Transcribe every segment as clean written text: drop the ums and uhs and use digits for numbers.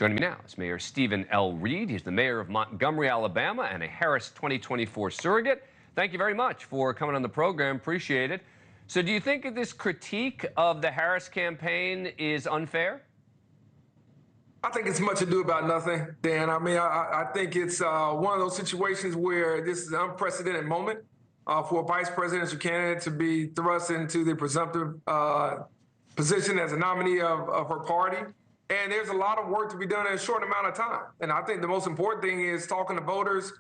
Joining me now is Mayor Stephen L. Reed. He's the mayor of Montgomery, Alabama, and a Harris 2024 surrogate. Thank you very much for coming on the program. Appreciate it. So do you think that this critique of the Harris campaign is unfair? I think it's much ado about nothing, Dan. I mean, I think it's one of those situations where this is an unprecedented moment for a vice presidential candidate to be thrust into the presumptive position as a nominee of her party. And there's a lot of work to be done in a short amount of time. And I think the most important thing is talking to voters,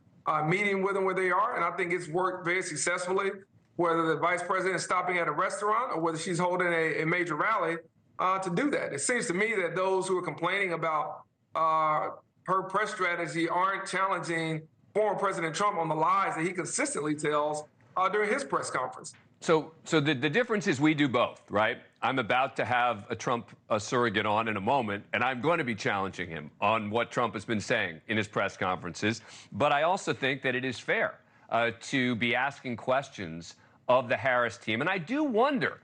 meeting with them where they are. And I think it's worked very successfully, whether the vice president is stopping at a restaurant or whether she's holding a major rally to do that. It seems to me that those who are complaining about her press strategy aren't challenging former President Trump on the lies that he consistently tells during his press conference. So the difference is we do both, right? I'm about to have a Trump surrogate on in a moment, and I'm going to be challenging him on what Trump has been saying in his press conferences. But I also think that it is fair to be asking questions of the Harris team. And I do wonder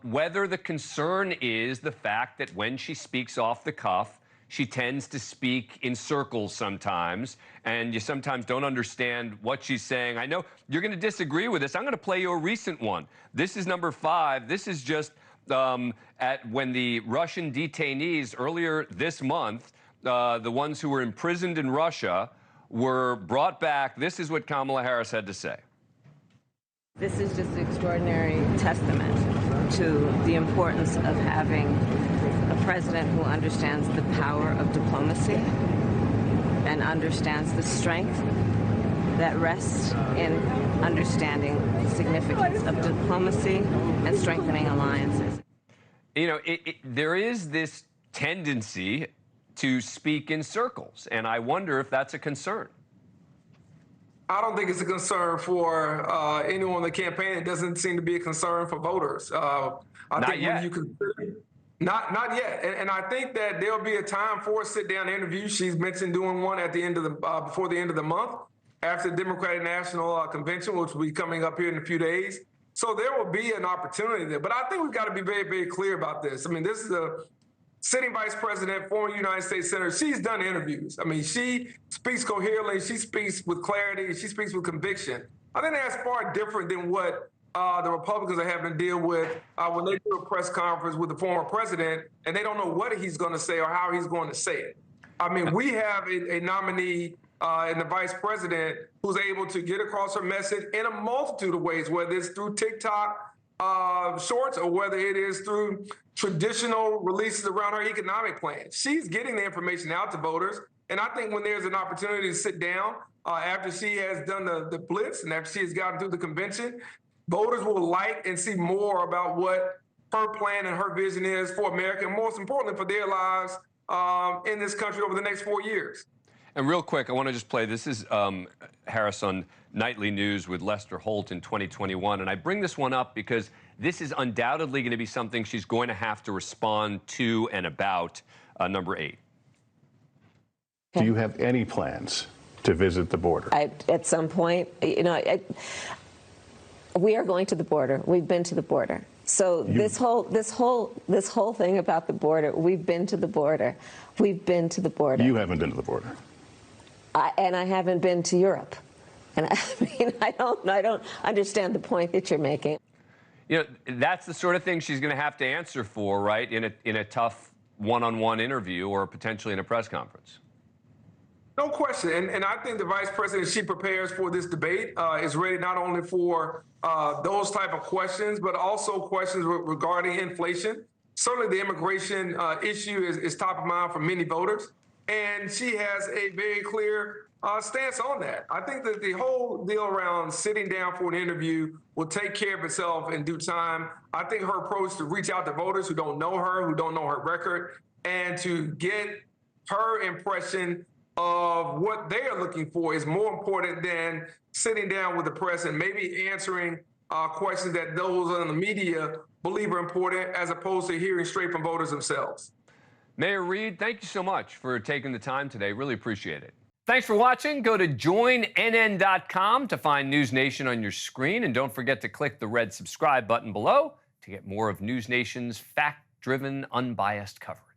whether the concern is the fact that when she speaks off the cuff, she tends to speak in circles sometimes, and you sometimes don't understand what she's saying. I know you're going to disagree with this. I'm going to play you a recent one. This is number 5. This is just when the Russian detainees earlier this month, the ones who were imprisoned in Russia, were brought back. This is what Kamala Harris had to say. This is just an extraordinary testament to the importance of having a president who understands the power of diplomacy and understands the strength that rests in understanding the significance of diplomacy and strengthening alliances. You know, there is this tendency to speak in circles, and I wonder if that's a concern. I don't think it's a concern for anyone in the campaign. It doesn't seem to be a concern for voters. Not yet. Not yet. And I think that there'll be a time for a sit-down interview. She's mentioned doing one at the end of the before the end of the month, after the Democratic National Convention, which will be coming up here in a few days. So there will be an opportunity there. But I think we've got to be very, very clear about this. I mean, this is a sitting vice president, former United States Senator. She's done interviews. I mean, she speaks coherently, she speaks with clarity, she speaks with conviction. I think that's far different than what the Republicans are having to deal with when they do a press conference with the former president and they don't know what he's going to say or how he's going to say it. I mean, we have a nominee in the vice president who's able to get across her message in a multitude of ways, whether it's through TikTok shorts or whether it is through traditional releases around her economic plan. She's getting the information out to voters. And I think when there's an opportunity to sit down after she has done the blitz and after she has gotten through the convention, voters will like and see more about what her plan and her vision is for America, and most importantly, for their lives in this country over the next 4 years. And real quick, I want to just play, this is Harris on Nightly News with Lester Holt in 2021. And I bring this one up because this is undoubtedly going to be something she's going to have to respond to and about. Number 8. Do you have any plans to visit the border? At some point, you know, we are going to the border. We've been to the border. So this whole thing about the border, we've been to the border. We've been to the border. You haven't been to the border. And I haven't been to Europe. And I mean, I don't understand the point that you're making. You know, that's the sort of thing she's going to have to answer for, right, in a tough one-on-one interview or potentially in a press conference. No question. And I think the vice president, she prepares for this debate, is ready not only for those type of questions, but also questions regarding inflation. Certainly the immigration issue is top of mind for many voters. And she has a very clear stance on that. I think that the whole deal around sitting down for an interview will take care of itself in due time. I think her approach to reach out to voters who don't know her, who don't know her record, and to get her impression of what they are looking for is more important than sitting down with the press and maybe answering questions that those in the media believe are important, as opposed to hearing straight from voters themselves. Mayor Reed, thank you so much for taking the time today. Really appreciate it. Thanks for watching. Go to joinnn.com to find NewsNation on your screen. And don't forget to click the red subscribe button below to get more of NewsNation's fact-driven, unbiased coverage.